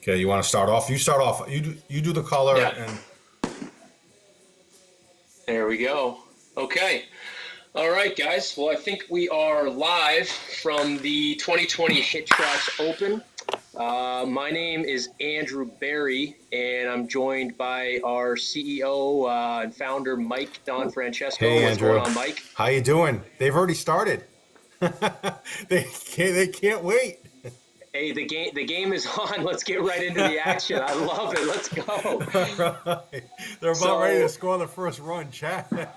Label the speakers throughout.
Speaker 1: Okay, you want to start off? You start off. You do the color
Speaker 2: Yeah,
Speaker 1: and
Speaker 2: there we go. Okay. All right, guys. Well, I think we are live from the 2020 HitTrax Open. My name is Andrew Barry, and I'm joined by our CEO and founder, Mike Don Francesco.
Speaker 1: hey
Speaker 2: What's going
Speaker 1: Andrew,
Speaker 2: on, Mike?
Speaker 1: how you doing? They've already started. They can't wait.
Speaker 2: Hey, the game is on. Let's get right into the action. I love it. Let's go.
Speaker 1: All right. They're about ready to
Speaker 2: So
Speaker 1: score the first run. Chad
Speaker 2: I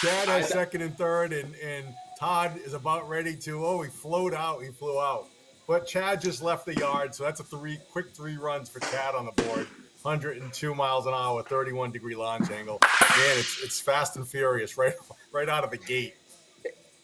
Speaker 1: has
Speaker 2: th-
Speaker 1: second and third, and Todd is about ready to. Oh, he flew out. He flew out. But Chad just left the yard, so that's a quick three runs for Chad on the board. 102 miles an hour, 31-degree launch angle. Man, it's fast and furious right out of the gate.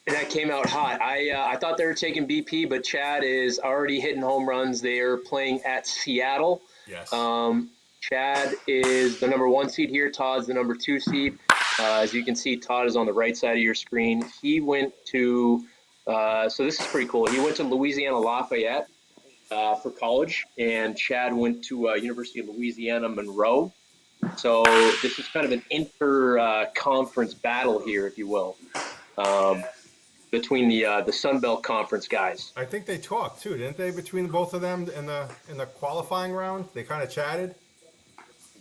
Speaker 2: that came out hot. I thought they were taking BP, but Chad is already hitting home runs. They are playing at Seattle.
Speaker 1: Yes.
Speaker 2: Um, Chad is the number one seed here. Todd's the number two seed. As you can see, Todd is on the right side of your screen. He went to, so this is pretty cool. He went to Louisiana Lafayette for college, and Chad went to University of Louisiana Monroe. So this is kind of an inter-conference battle here, if you will, um, between the Sun Belt Conference guys.
Speaker 1: I think they talked too, didn't they? Between both of them in the qualifying round, they kind of chatted.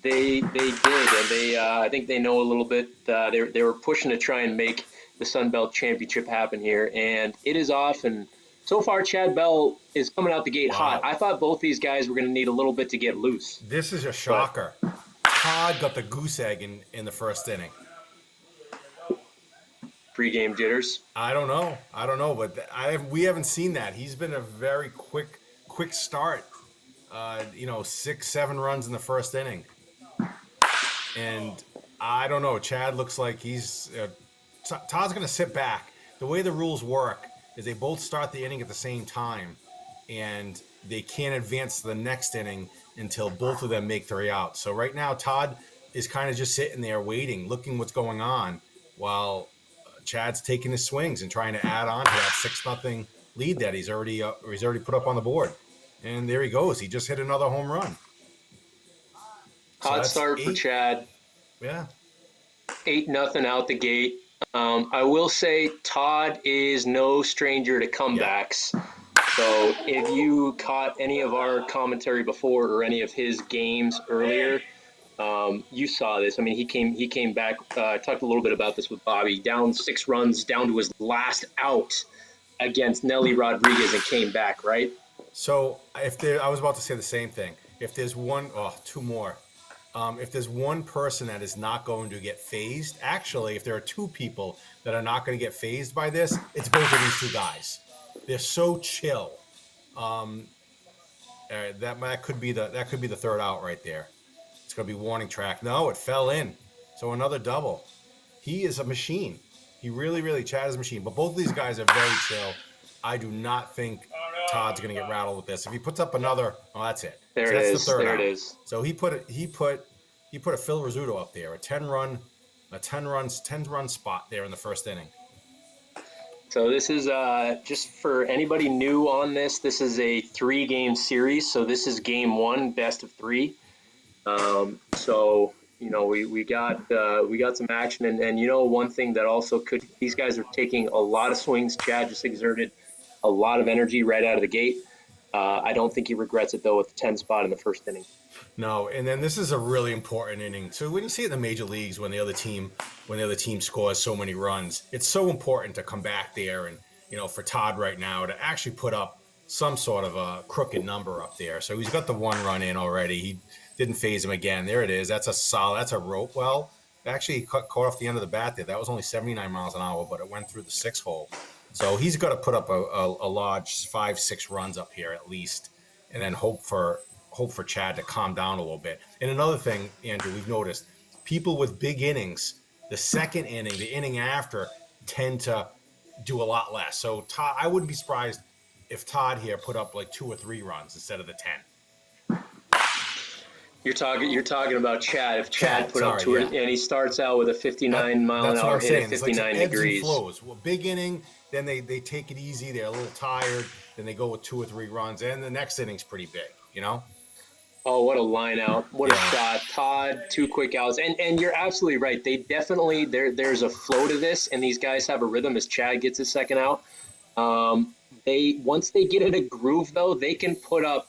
Speaker 2: They did, and they I think they know a little bit. They were pushing to try and make the Sun Belt Championship happen here, and it is off. And so far, Chad Bell is coming out the gate hot.
Speaker 1: Wow,
Speaker 2: I thought both these guys were going to need a little bit to get loose,
Speaker 1: this is a
Speaker 2: but
Speaker 1: shocker. Todd got the goose egg in the first inning.
Speaker 2: pregame jitters.
Speaker 1: I don't know, but we haven't seen that. He's been a very quick start. 6, 7 runs in the first inning, and I don't know. Chad looks like he's Todd's going to sit back. The way the rules work is they both start the inning at the same time, and they can't advance to the next inning until both of them make 3 outs. So right now, Todd is kind of just sitting there waiting, looking what's going on, while Chad's taking his swings and trying to add on to that 6-0 lead that he's already put up on the board. And there he goes. He just hit another home run. So
Speaker 2: Hot
Speaker 1: that's
Speaker 2: start for
Speaker 1: eight.
Speaker 2: Chad.
Speaker 1: Yeah.
Speaker 2: 8-0 out the gate. I will say Todd is no stranger to
Speaker 1: Yeah.
Speaker 2: comebacks. So if you caught any of our commentary before or any of his games earlier, you saw this. I mean, he came back. Talked a little bit about this with Bobby. Down 6 runs, down to his last out against Nelly Rodriguez, and came back. Right?
Speaker 1: So I was about to say the same thing. If there's two more. If there's one person that is not going to get phased, actually, if there are two people that are not going to get phased by this, it's both of these two guys. They're so chill. Um, that could be the third out right there. It's going to be warning track. No, it fell in. So another double. He is a machine. He really, really Chad is a machine. But both of these guys are very chill. I do not think Todd's going to get rattled with this. If he puts up another, oh, that's it.
Speaker 2: There
Speaker 1: So
Speaker 2: it
Speaker 1: that's the
Speaker 2: is.
Speaker 1: third
Speaker 2: There it
Speaker 1: out.
Speaker 2: is.
Speaker 1: So he put a Phil Rizzuto up there, a 10 run spot there in the first inning.
Speaker 2: So this is just for anybody new on this. This is a 3-game series. So this is game one, best of 3. So we got some action, and one thing that also could, these guys are taking a lot of swings. Chad just exerted a lot of energy right out of the gate. I don't think he regrets it though with the 10 spot in the first inning.
Speaker 1: No, and then this is a really important inning. So when you see it in the major leagues, when the other team scores so many runs, it's so important to come back there and for Todd right now to actually put up some sort of a crooked number up there. So he's got the 1 run in already. He didn't phase him again. There it is. That's a rope. Well, actually he caught off the end of the bat there. That was only 79 miles an hour, but it went through the 6 hole. So he's got to put up a large 5, 6 runs up here at least, and then hope for Chad to calm down a little bit. And another thing, Andrew, we've noticed people with big innings, the second inning, the inning after, tend to do a lot less. So Todd, I wouldn't be surprised if Todd here put up like 2 or 3 runs instead of the 10.
Speaker 2: You're talking about Chad. If Chad
Speaker 1: Chad,
Speaker 2: put up
Speaker 1: sorry,
Speaker 2: two,
Speaker 1: yeah.
Speaker 2: and he starts out with a 59 mile an
Speaker 1: That's what
Speaker 2: hour
Speaker 1: I'm
Speaker 2: hit at
Speaker 1: saying. It's like some
Speaker 2: 59
Speaker 1: ebbs and
Speaker 2: degrees.
Speaker 1: flows. Well, big inning, then they take it easy. They're a little tired. Then they go with 2 or 3 runs, and the next inning's pretty big.
Speaker 2: Oh, what a line out. What a
Speaker 1: Yeah.
Speaker 2: shot. Todd, 2 quick outs. And you're absolutely right. They definitely there's a flow to this, and these guys have a rhythm as Chad gets his second out. They once they get in a groove though, they can put up,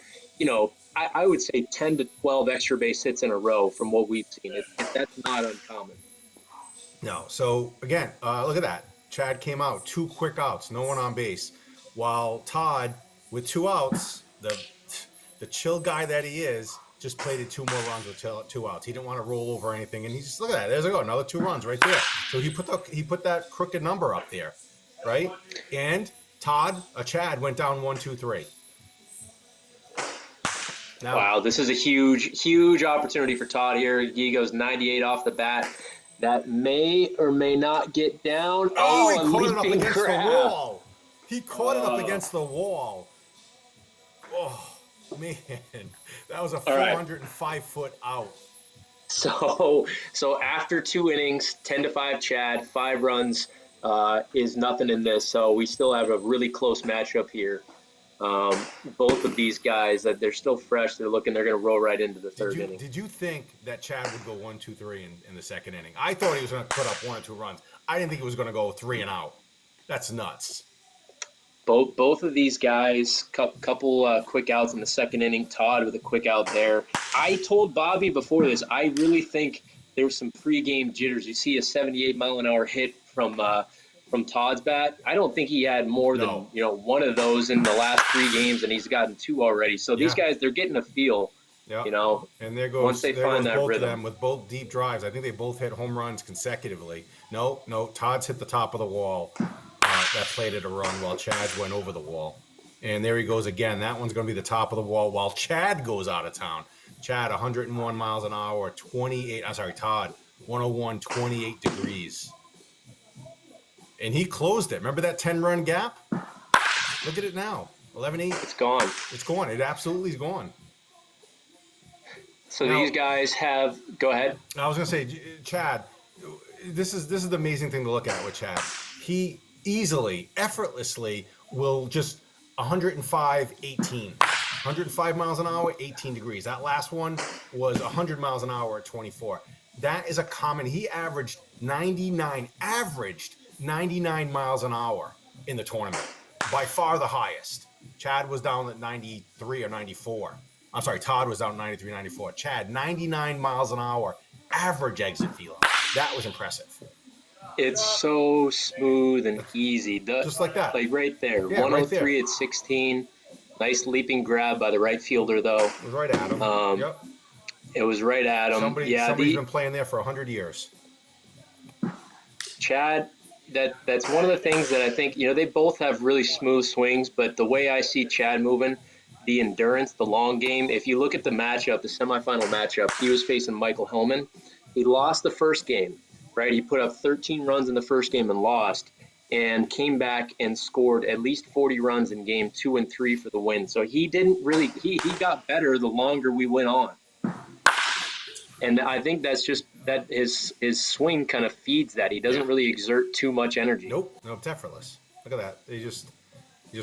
Speaker 2: I would say 10 to 12 extra base hits in a row from what we've seen. That's not uncommon.
Speaker 1: No. So again, look at that. Chad came out, 2 quick outs, no one on base. While Todd, with 2 outs, the chill guy that he is, just played it 2 more runs with 2 outs. He didn't want to roll over anything, and he just look at that. There's a go, another 2 runs right there. So he put that crooked number up there, right? And Chad went down 1-2-3. Now,
Speaker 2: Wow, this is a huge, huge opportunity for Todd here. He goes 98 off the bat. That may or may not get down.
Speaker 1: he
Speaker 2: Oh, a
Speaker 1: caught it up
Speaker 2: leaping
Speaker 1: against
Speaker 2: crab.
Speaker 1: the wall. He caught it up against the wall. Oh, man. That was a
Speaker 2: right.
Speaker 1: 405-foot out.
Speaker 2: So after 2 innings, 10-5 Chad, 5 runs is nothing in this. So we still have a really close matchup here. Both of these guys, that they're still fresh. They're going to roll right into the third inning.
Speaker 1: Did you think that Chad would go 1-2-3 in the second inning? I thought he was going to put up 1 or 2 runs. I didn't think he was going to go 3 and out. That's nuts.
Speaker 2: Both of these guys, couple quick outs in the second inning. Todd with a quick out there. I told Bobby before this, I really think there was some pregame jitters. You see a 78-mile-an-hour hit from Todd's bat. I don't think he had more than one of those in the last 3 games, and he's gotten 2 already. So these guys, they're getting a feel.
Speaker 1: Yeah.
Speaker 2: And
Speaker 1: there goes,
Speaker 2: once they find that
Speaker 1: both
Speaker 2: rhythm.
Speaker 1: of them with both deep drives. I think they both hit home runs consecutively. No, Todd's hit the top of the wall. That played it a run while Chad went over the wall. And there he goes again. That one's going to be the top of the wall while Chad goes out of town. Chad, 101 miles an hour, Todd, 101, 28 degrees. And he closed it. Remember that 10-run gap? Look at it now. 11-8.
Speaker 2: It's gone.
Speaker 1: It's gone. It absolutely is gone.
Speaker 2: So these guys have – go ahead.
Speaker 1: I was going to say, Chad, this is the amazing thing to look at with Chad. He easily, effortlessly will just 105, 18. 105 miles an hour, 18 degrees. That last one was 100 miles an hour at 24. That is a common. He averaged 99 miles an hour in the tournament. By far the highest. Chad was down at 93 or 94. I'm sorry, Todd was down 93, 94. Chad, 99 miles an hour, average exit velo. That was impressive.
Speaker 2: It's so smooth and easy.
Speaker 1: Just like that.
Speaker 2: Like right there.
Speaker 1: Yeah,
Speaker 2: 103
Speaker 1: right there.
Speaker 2: at 16. Nice leaping grab by the right fielder, though.
Speaker 1: It was right at him. Yep.
Speaker 2: It was right at him.
Speaker 1: Somebody's been playing there for 100 years.
Speaker 2: Chad, that's one of the things that I think, they both have really smooth swings, but the way I see Chad moving, the endurance, the long game, if you look at the matchup, the semifinal matchup, he was facing Michael Hellman. He lost the first game, right? He put up 13 runs in the first game and lost, and came back and scored at least 40 runs in game 2 and 3 for the win. So he didn't really, he got better the longer we went on. And I think that's just that his swing kind of feeds that. He doesn't really exert too much energy.
Speaker 1: Nope, it's effortless. Look at that. He just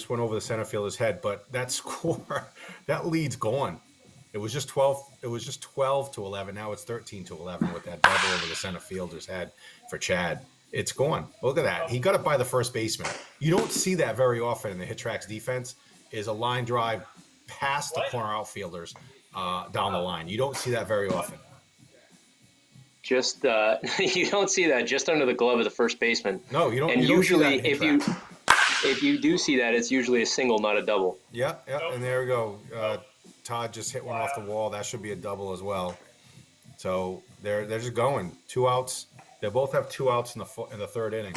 Speaker 1: went over the center fielder's head, but that score, that lead's gone. It was just 12. It was just 12 to 11. Now it's 13 to 11 with that double over the center fielder's head for Chad. It's gone. Look at that. He got it by the first baseman. You don't see that very often in the HitTrax defense. Is a line drive past the corner outfielders down the line. You don't see that very often.
Speaker 2: Just you don't see that just under the glove of the first baseman.
Speaker 1: No, you don't.
Speaker 2: And
Speaker 1: you
Speaker 2: usually,
Speaker 1: don't see that
Speaker 2: if you do see that, it's usually a single, not a double.
Speaker 1: Yeah. And there we go. Todd just hit one off the wall. That should be a double as well. So they're just going 2 outs. They both have 2 outs in the third inning.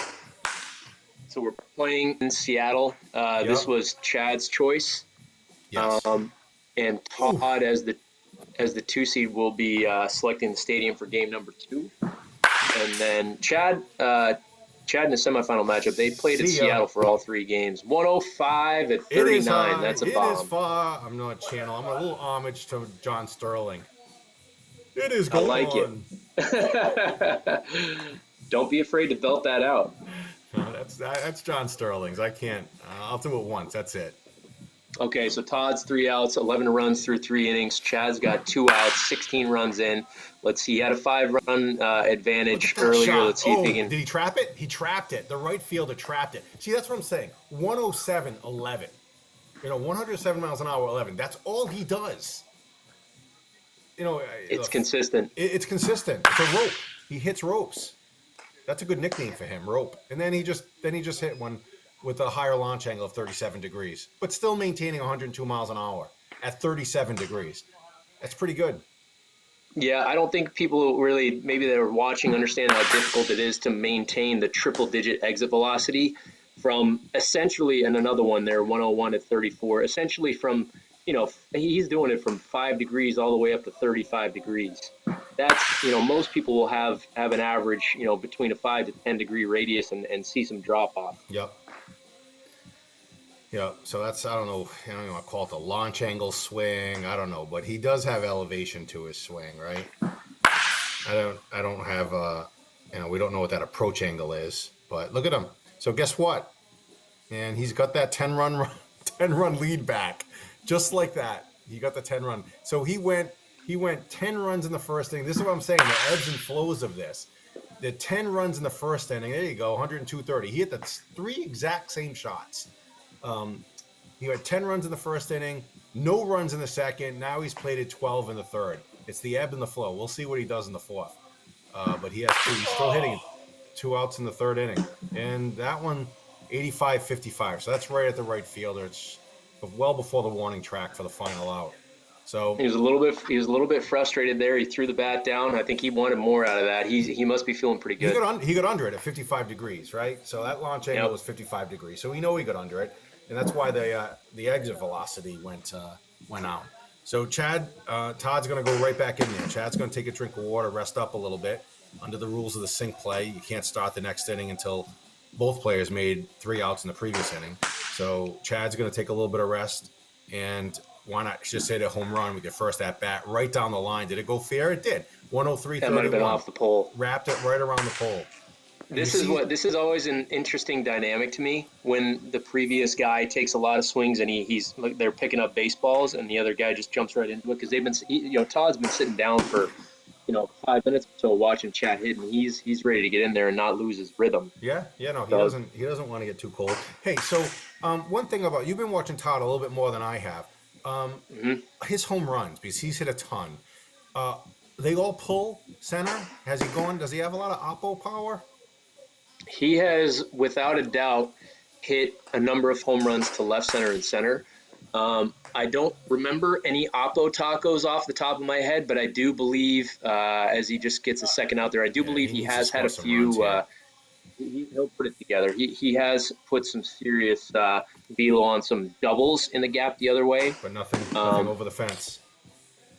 Speaker 2: So we're playing in Seattle. This was Chad's choice.
Speaker 1: Yes.
Speaker 2: And Todd as the 2 seed will be selecting the stadium for game number 2. And then Chad in the semifinal matchup, they played at Seattle for all 3 games. 105 at 39. That's a bomb.
Speaker 1: It is far. I'm not channel. I'm a little homage to John Sterling. It is going.
Speaker 2: I like it. Don't be afraid to belt that out.
Speaker 1: No, that's John Sterling's. I can't. I'll do it once. That's it.
Speaker 2: Okay, so Todd's 3 outs, 11 runs through 3 innings. Chad's got 2 outs, 16 runs in. Let's see, he had a 5-run
Speaker 1: Look at
Speaker 2: advantage
Speaker 1: that
Speaker 2: earlier.
Speaker 1: shot.
Speaker 2: Let's see if he
Speaker 1: Oh,
Speaker 2: can.
Speaker 1: did he trap it? He trapped it. The right fielder trapped it. See, that's what I'm saying. 107, 11. 107 miles an hour, 11. That's all he does.
Speaker 2: It's consistent.
Speaker 1: It's consistent. It's a rope. He hits ropes. That's a good nickname for him, rope. And then he just hit one with a higher launch angle of 37 degrees, but still maintaining 102 miles an hour at 37 degrees. That's pretty good.
Speaker 2: Yeah, I don't think people really, maybe they're watching, understand how difficult it is to maintain the triple-digit exit velocity from essentially, and another one there, 101 at 34, essentially from, he's doing it from 5 degrees all the way up to 35 degrees. That's, most people will have an average, between a 5 to 10 degree radius and see some drop off.
Speaker 1: Yep. Yeah, so that's, I don't know I call it the launch angle swing. I don't know, but he does have elevation to his swing, right? I don't have we don't know what that approach angle is, but look at him. So guess what? And he's got that 10 run lead back. Just like that. He got the 10 run. So he went 10 runs in the first inning. This is what I'm saying, the ebbs and flows of this. The 10 runs in the first inning. There you go, 102-30. He hit the 3 exact same shots. He had 10 runs in the first inning, no runs in the second. Now he's plated 12 in the third. It's the ebb and the flow. We'll see what he does in the fourth. But he has 2. He's still hitting 2 outs in the third inning. And that one, 85-55. So that's right at the right fielder. It's well before the warning track for the final out. So
Speaker 2: he was a little bit frustrated there. He threw the bat down. I think he wanted more out of that. He must be feeling pretty good.
Speaker 1: He got under it at 55 degrees, right? So that launch angle was 55 degrees. So we know he got under it, and that's why the exit velocity went out. So Todd's going to go right back in there. Chad's going to take a drink of water, rest up a little bit. Under the rules of the sync play, you can't start the next inning until both players made 3 outs in the previous inning. So Chad's going to take a little bit of rest, and why not just hit a home run with your first at bat right down the line? Did it go fair? It did. 103.
Speaker 2: That might have been off the pole.
Speaker 1: Wrapped it right around the pole.
Speaker 2: This is always an interesting dynamic to me when the previous guy takes a lot of swings and they're picking up baseballs and the other guy just jumps right into it because Todd's been sitting down for 5 minutes or so watching Chad hit, and he's ready to get in there and not lose his rhythm.
Speaker 1: No, he doesn't want to get too cold. Hey, so one thing about you've been watching Todd a little bit more than I have. His home runs, because he's hit a ton. They all pull center. Does he have a lot of oppo power?
Speaker 2: He has, without a doubt, hit a number of home runs to left center and center. I don't remember any oppo tacos off the top of my head, but I do believe, as he just gets a second out there, I do believe he has had a few. He'll put it together. He has put some serious velo on some doubles in the gap the other way.
Speaker 1: But nothing over the fence.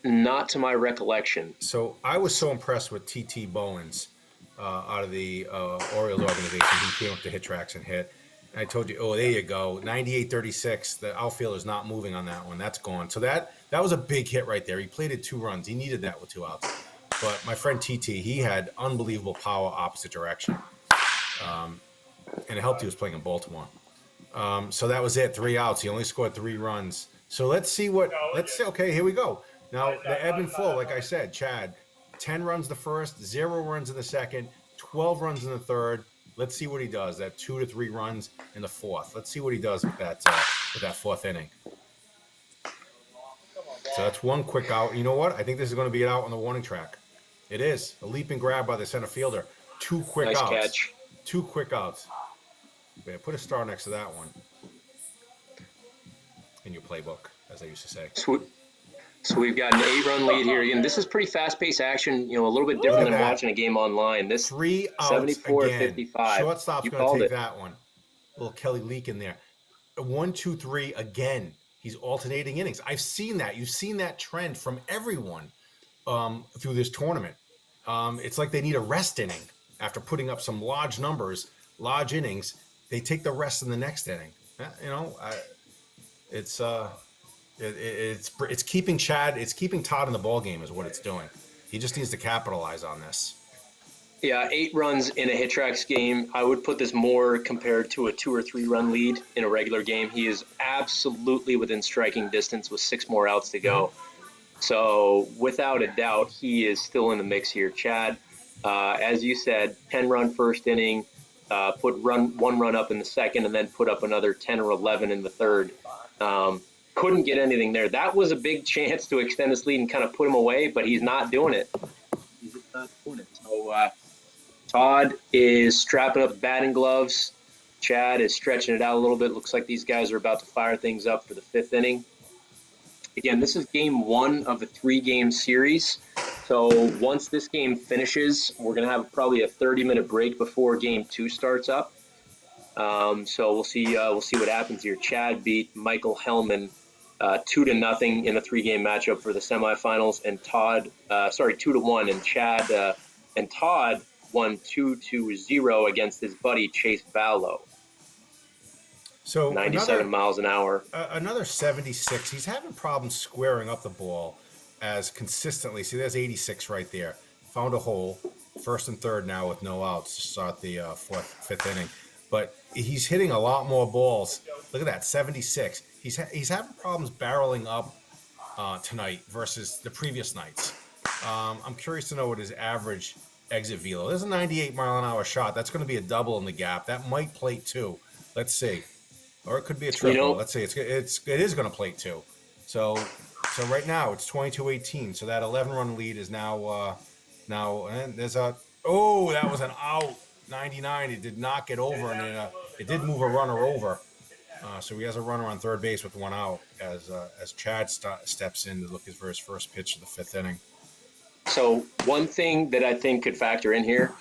Speaker 2: Not to my recollection.
Speaker 1: So I was so impressed with T.T. Bowens out of the Orioles organization. He came up to HitTrax and hit. And I told you, there you go, 98-36. The outfielder's not moving on that one. That's gone. So that was a big hit right there. He plated 2 runs. He needed that with 2 outs. But my friend T.T., he had unbelievable power opposite direction. And it helped he was playing in Baltimore. So that was it, 3 outs. He only scored 3 runs. So let's see. Okay, here we go. Now, the ebb and flow, like I said, Chad, 10 runs the first, 0 runs in the second, 12 runs in the third. Let's see what he does. That 2 to 3 runs in the fourth. Let's see what he does with that fourth inning. So that's 1 quick out. You know what? I think this is going to be an out on the warning track. It is. A leap and grab by the center fielder. 2 quick outs.
Speaker 2: Nice catch.
Speaker 1: 2 quick outs. Yeah, put a star next to that one in your playbook, as I used to say.
Speaker 2: So we've got an 8-run lead here. Again, this is pretty fast-paced action, a little bit different than watching a game online. This
Speaker 1: 3 outs
Speaker 2: 74-55.
Speaker 1: Shortstop's going to take that one. Little Kelly Leak in there. 1, 2, 3 again. He's alternating innings. I've seen that. You've seen that trend from everyone through this tournament. It's like they need a rest inning after putting up some large numbers, large innings. They take the rest in the next inning. It's keeping Chad. It's keeping Todd in the ball game is what it's doing. He just needs to capitalize on this.
Speaker 2: Yeah, 8 runs in a HitTrax game. I would put this more compared to a 2 or 3 run lead in a regular game. He is absolutely within striking distance with 6 more outs to
Speaker 1: Mm-hmm.
Speaker 2: go. So without a doubt, he is still in the mix here. Chad, as you said, 10-run first inning, put one run up in the second, and then put up another 10 or 11 in the third. Couldn't get anything there. That was a big chance to extend this lead and kind of put him away, but he's not doing it. So Todd is strapping up batting gloves. Chad is stretching it out a little bit. Looks like these guys are about to fire things up for the 5th inning. Again, this is game 1 of a 3-game series. So once this game finishes, we're going to have probably a 30-minute break before game 2 starts up. So we'll see what happens here. Chad beat Michael Hellman 2-0 in a 3-game matchup for the semifinals, and 2-1. And Chad and Todd won 2-0 against his buddy Chase Vallow.
Speaker 1: So
Speaker 2: 97 miles an hour.
Speaker 1: Another 76. He's having problems squaring up the ball as consistently. See, there's 86 right there. Found a hole. 1st and 3rd now with no outs to start the 5th inning. But he's hitting a lot more balls. Look at that, 76. He's having problems barreling up tonight versus the previous nights. I'm curious to know what his average exit velo. There's a 98 mile an hour shot. That's going to be a double in the gap. That might plate 2. Let's see. Or it could be a triple. Let's see. It is going to plate 2. So right now it's 22-18. So that 11-run lead is now and there's that was an out. 99. It did not get over, and it did move a runner over. So he has a runner on 3rd base with 1 out as Chad steps in to look for his first pitch of the 5th inning.
Speaker 2: So one thing that I think could factor in here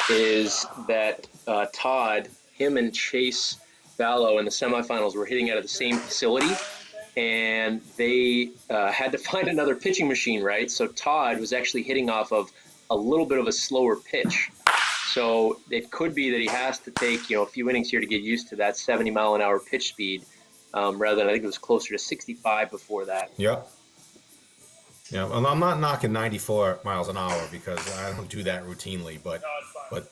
Speaker 2: is that Todd, him and Chase Vallow in the semifinals were hitting out of the same facility, and they had to find another pitching machine, right? So Todd was actually hitting off of a little bit of a slower pitch. So it could be that he has to take, a few innings here to get used to that 70 mile an hour pitch speed, rather than I think it was closer to 65 before that.
Speaker 1: Yeah. Yeah, well, I'm not knocking 94 miles an hour because I don't do that routinely, but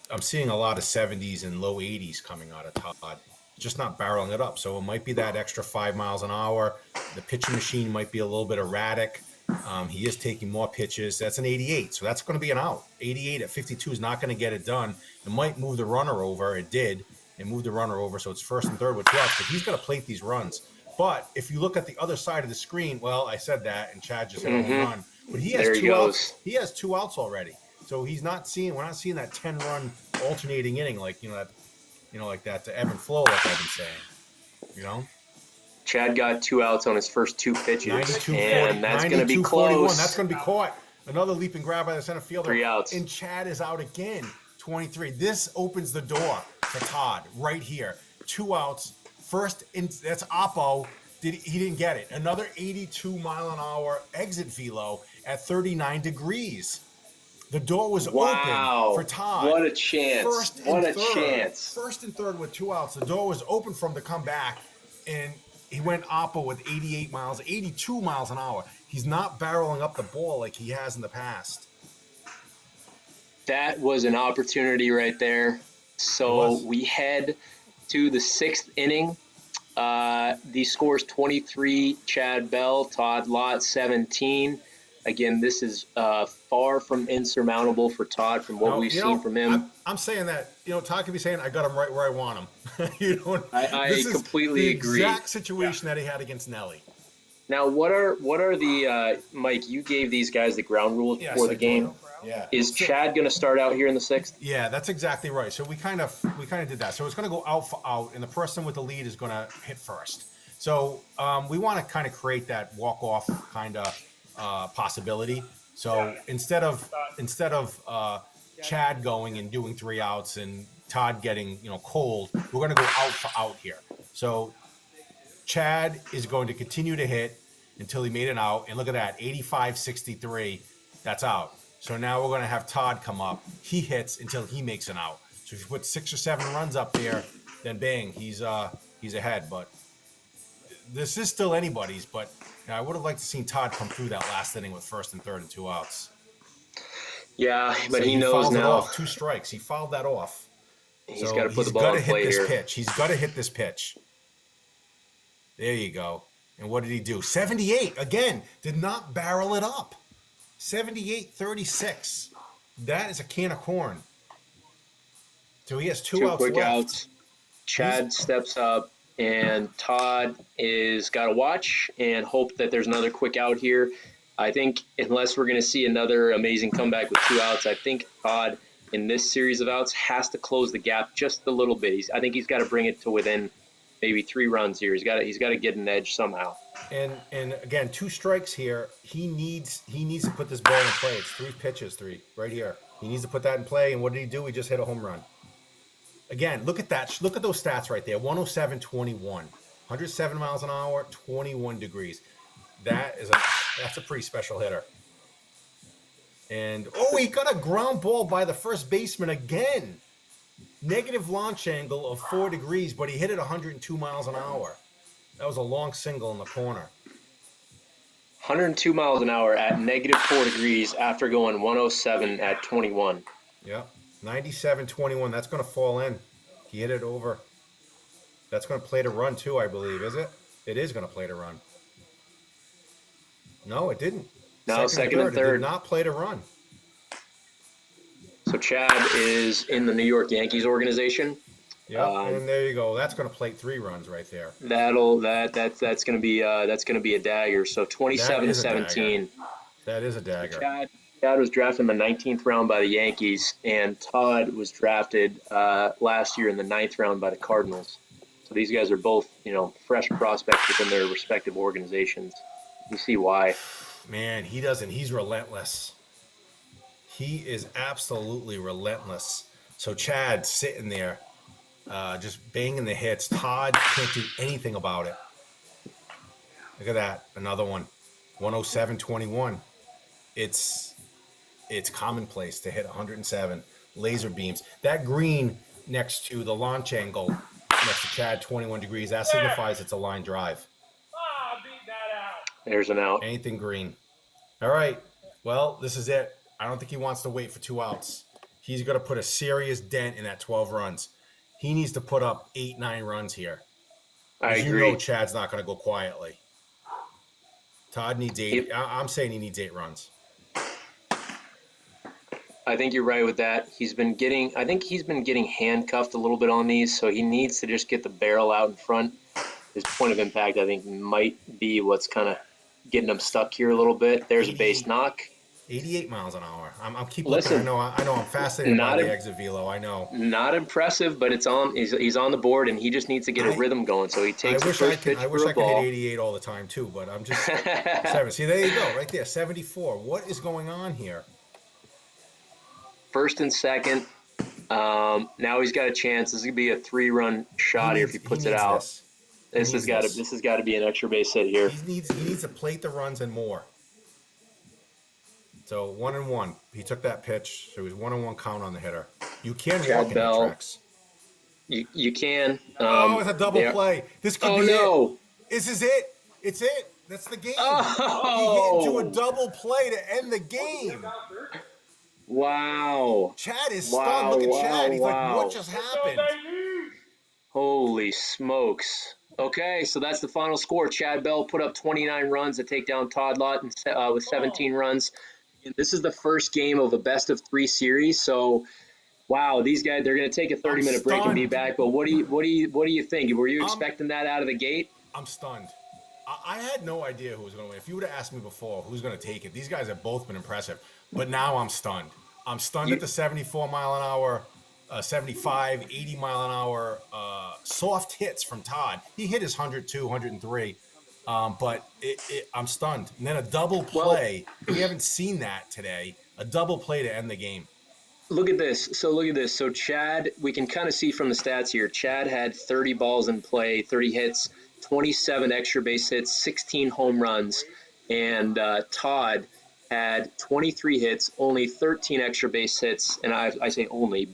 Speaker 1: I'm seeing a lot of 70s and low 80s coming out of Todd, just not barreling it up. So it might be that extra 5 miles an hour. The pitching machine might be a little bit erratic. He is taking more pitches. That's an 88, so that's going to be an out. 88 at 52 is not going to get it done. It might move the runner over. It did. It moved the runner over, so it's 1st and 3rd with 2 outs, but he's going to plate these runs. But if you look at the other side of the screen, well, I said that, and Chad just hit a home run. But he has 2 outs. He has 2 outs already. So we're not seeing that 10-run alternating inning like that ebb and flow like I've been saying.
Speaker 2: Chad got 2 outs on his first 2 pitches,
Speaker 1: 92,
Speaker 2: and that's going to be close.
Speaker 1: 41. That's going to be caught. Another leaping grab by the center fielder.
Speaker 2: 3 outs.
Speaker 1: And Chad is out again, 23. This opens the door for Todd right here. 2 outs. That's Oppo. He didn't get it. Another 82 mile an hour exit velo at 39 degrees. The door was open for Todd.
Speaker 2: What a chance. Chance.
Speaker 1: 1st and 3rd with 2 outs. The door was open for him to come back, and he went Oppo with 82 miles an hour. He's not barreling up the ball like he has in the past.
Speaker 2: That was an opportunity right there. So we head to the 6th inning. The score's 23, Chad Bell, Todd Lott, 17. Again, this is far from insurmountable for Todd from what we've seen from him.
Speaker 1: I'm saying that, Todd could be saying, I got him right where I want him.
Speaker 2: I completely agree.
Speaker 1: Exact situation that he had against Nelly.
Speaker 2: Now, what are the Mike? You gave these guys the ground rules before the game.
Speaker 1: Yeah.
Speaker 2: Is Chad going to start out here in the 6th?
Speaker 1: Yeah, that's exactly right. So we kind of did that. So it's going to go out for out, and the person with the lead is going to hit first. So we want to kind of create that walk off kind of possibility. So instead of Chad going and doing 3 outs and Todd getting cold, we're going to go out for out here. So Chad is going to continue to hit until he made an out, and look at that, 85-63. That's out. So now we're going to have Todd come up. He hits until he makes an out. So if you put 6 or 7 runs up there, then bang, he's ahead. But this is still anybody's. But I would have liked to seen Todd come through that last inning with 1st and 3rd and 2 outs.
Speaker 2: Yeah, but
Speaker 1: So
Speaker 2: he
Speaker 1: he
Speaker 2: knows
Speaker 1: fouls it
Speaker 2: now
Speaker 1: off. 2 strikes. He fouled that off.
Speaker 2: he's got
Speaker 1: So
Speaker 2: to put the
Speaker 1: he's
Speaker 2: ball
Speaker 1: got
Speaker 2: in
Speaker 1: to hit
Speaker 2: play
Speaker 1: this
Speaker 2: here.
Speaker 1: pitch. He's got to hit this pitch. There you go. And what did he do? 78. Again, did not barrel it up. 78-36. That is a can of corn. So he has 2
Speaker 2: Two
Speaker 1: outs
Speaker 2: quick
Speaker 1: left.
Speaker 2: outs.
Speaker 1: He's
Speaker 2: Chad steps up, and Todd is got to watch and hope that there's another quick out here. I think unless we're going to see another amazing comeback with 2 outs, I think Todd in this series of outs has to close the gap just a little bit. I think he's got to bring it to within maybe 3 runs here. He's got to get an edge somehow.
Speaker 1: and again 2 strikes here. He needs to put this ball in play. It's 3 pitches, right here. He needs to put that in play. And what did he do? He just hit a home run. Again, look at that. Look at those stats right there. 107-21, 107 miles an hour, 21 degrees. That's a pretty special hitter. And he got a ground ball by the first baseman again. Negative launch angle of 4 degrees, but he hit it 102 miles an hour. That was a long single in the corner.
Speaker 2: 102 miles an hour at -4 degrees after going 107 at 21.
Speaker 1: Yep. 97-21. That's going to fall in. He hit it over. That's going to play to run too, I believe. Is it? It is going to play to run. No, it didn't.
Speaker 2: Now second and third.
Speaker 1: It did not play to run.
Speaker 2: So Chad is in the New York Yankees organization.
Speaker 1: Yeah, and there you go. That's going to plate 3 runs right there.
Speaker 2: That's going to be a dagger. So 27-17.
Speaker 1: That is a dagger.
Speaker 2: Chad was drafted in the 19th round by the Yankees, and Todd was drafted last year in the 9th round by the Cardinals. So these guys are both, fresh prospects within their respective organizations. You see why.
Speaker 1: Man, he doesn't. He's relentless. He is absolutely relentless. So Chad's sitting there, just banging the hits. Todd can't do anything about it. Look at that. Another one. 107-21. It's commonplace to hit 107 laser beams. That green next to the launch angle next to Chad, 21 degrees, that signifies it's a line drive.
Speaker 2: There's an out.
Speaker 1: Anything green. All right. Well, this is it. I don't think he wants to wait for 2 outs. He's going to put a serious dent in that 12 runs. He needs to put up 8-9 runs here.
Speaker 2: I agree.
Speaker 1: You know Chad's not going to go quietly. Todd needs 8. I'm saying he needs 8 runs.
Speaker 2: I think you're right with that. He's been getting handcuffed a little bit on these, so he needs to just get the barrel out in front. His point of impact, I think, might be what's kind of getting him stuck here a little bit. There's a base knock.
Speaker 1: 88 miles an hour. I'm keep looking. I know. I'm fascinated by the exit velo. I know.
Speaker 2: Not impressive, but it's on. He's on the board, and he just needs to get a rhythm going. So he takes the first pitch
Speaker 1: I wish I could hit 88 all the time too, but I'm just 7. See, there you go, right there, 74. What is going on here?
Speaker 2: First and second. Now he's got a chance. This is gonna be a 3-run shot here if he puts it out. This has got to be an extra base hit here.
Speaker 1: He needs to plate the runs and more. So 1-1. He took that pitch. So he's 1-1 count on the hitter. You can walk in HitTrax.
Speaker 2: You can.
Speaker 1: It's a double play. This could be it. This is it. It's it. That's the game.
Speaker 2: Oh.
Speaker 1: He hit into a double play to end the game.
Speaker 2: Wow.
Speaker 1: Chad is stunned. Look at Chad. He's like, what just happened?
Speaker 2: Holy smokes. Okay, so that's the final score. Chad Bell put up 29 runs to take down Todd Lott with 17 runs. And this is the first game of a best-of-3 series. So, wow, these guys, they're going to take a 30-minute break and be back. But what do you think? Were you expecting that out of the gate?
Speaker 1: I'm stunned. I had no idea who was going to win. If you would have asked me before who's going to take it, these guys have both been impressive. But now I'm stunned. I'm stunned at the 74 mile an hour, 75, 80 mile an hour soft hits from Todd. He hit his 102, 103. But I'm stunned. And then a double play. We haven't seen that today. A double play to end the game.
Speaker 2: Look at this. So Chad, we can kind of see from the stats here. Chad had 30 balls in play, 30 hits, 27 extra base hits, 16 home runs. And Todd had 23 hits, only 13 extra base hits, and I say only,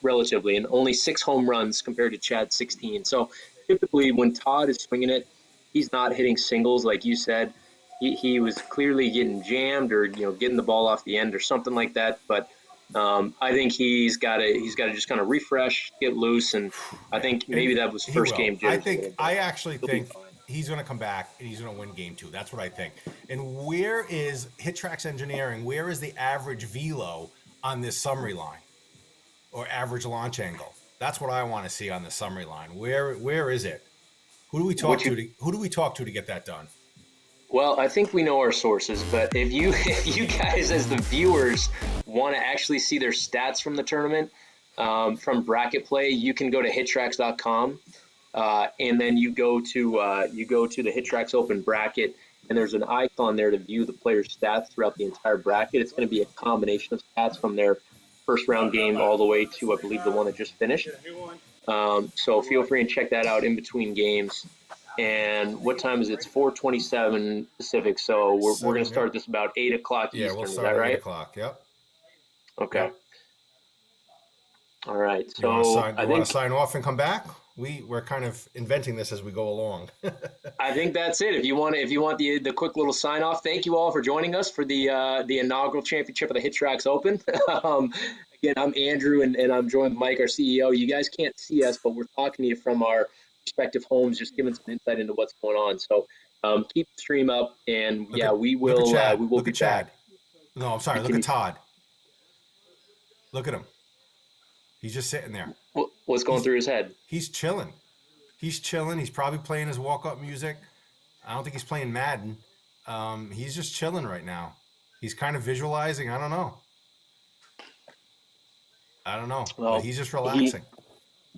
Speaker 2: relatively, and only 6 home runs compared to Chad's 16. So typically when Todd is swinging it, he's not hitting singles like you said. he was clearly getting jammed or getting the ball off the end or something like that. But I think he's got to just kind of refresh, get loose, and I
Speaker 1: Man,
Speaker 2: think
Speaker 1: and
Speaker 2: maybe that was
Speaker 1: he
Speaker 2: first
Speaker 1: will.
Speaker 2: game jitters a little bit.
Speaker 1: I actually
Speaker 2: He'll be
Speaker 1: think
Speaker 2: fine.
Speaker 1: he's going to come back and he's going to win game 2. That's what I think. And where is HitTrax Engineering? Where is the average velo on this summary line or average launch angle? That's what I want to see on the summary line. Where is it? Who do we talk
Speaker 2: What
Speaker 1: to?
Speaker 2: you
Speaker 1: Who do we talk to get that done?
Speaker 2: Well, I think we know our sources, but if you if you guys as the viewers want to actually see their stats from the tournament from bracket play, you can go to hittrax.com and then you go to the HitTrax Open bracket, and there's an icon there to view the player's stats throughout the entire bracket. It's going to be a combination of stats from their first round game all the way to I believe the one that just finished. So feel free and check that out in between games. And what time is it? It's 4:27 Pacific. So we're going to
Speaker 1: 7. Yep.
Speaker 2: start this about 8 o'clock
Speaker 1: Yeah, we'll
Speaker 2: Eastern. Is
Speaker 1: start
Speaker 2: that
Speaker 1: at eight
Speaker 2: right?
Speaker 1: o'clock. Yep.
Speaker 2: Okay.
Speaker 1: Yep.
Speaker 2: All right.
Speaker 1: You want to
Speaker 2: So
Speaker 1: sign? You want to sign off and come back? We're kind of inventing this as we go along.
Speaker 2: I think that's it. If you want the quick little sign off, thank you all for joining us for the inaugural championship of the HitTrax Open. Again, I'm Andrew and I'm joined with Mike, our CEO. You guys can't see us, but we're talking to you from our respective homes, just giving some insight into what's going on. So keep the stream up, and
Speaker 1: Look
Speaker 2: yeah,
Speaker 1: at Chad.
Speaker 2: we will
Speaker 1: Look
Speaker 2: be
Speaker 1: at Chad.
Speaker 2: back.
Speaker 1: No, I'm sorry. Look
Speaker 2: Can
Speaker 1: at
Speaker 2: you,
Speaker 1: Todd. Look at him. He's just sitting there.
Speaker 2: what's going
Speaker 1: He's
Speaker 2: through his head?
Speaker 1: he's chilling. He's chilling. He's probably playing his walk-up music. I don't think he's playing Madden. He's just chilling right now. He's kind of visualizing. I don't know. But
Speaker 2: Well,
Speaker 1: he's just
Speaker 2: he
Speaker 1: relaxing.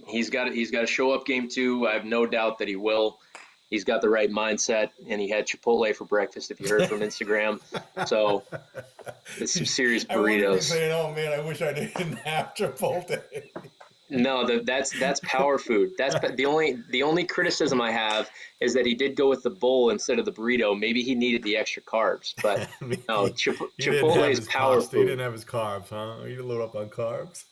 Speaker 2: he's got to show up game 2. I have no doubt that he will. He's got the right mindset, and he had Chipotle for breakfast. If you heard from Instagram, so it's some serious
Speaker 1: I wonder if he's
Speaker 2: burritos.
Speaker 1: saying, "Oh man, I wish I didn't have Chipotle."
Speaker 2: No, that's power food. That's the only criticism I have is that he did go with the bowl instead of the burrito. Maybe he needed the extra carbs, but no,
Speaker 1: He didn't
Speaker 2: Chipotle
Speaker 1: have
Speaker 2: is
Speaker 1: his
Speaker 2: power
Speaker 1: pasta. He
Speaker 2: food.
Speaker 1: didn't have his carbs, huh? He didn't load up on carbs.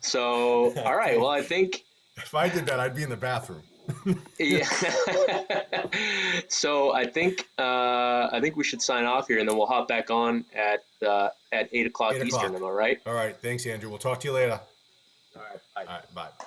Speaker 2: So, all right. Well, I think
Speaker 1: If I did that, I'd be in the bathroom.
Speaker 2: yeah. So I think we should sign off here, and then we'll hop back on at 8 o'clock
Speaker 1: 8
Speaker 2: Eastern.
Speaker 1: o'clock.
Speaker 2: Am I right?
Speaker 1: All right. Thanks, Andrew. We'll talk to you later.
Speaker 2: All right. Bye.
Speaker 1: All right. Bye.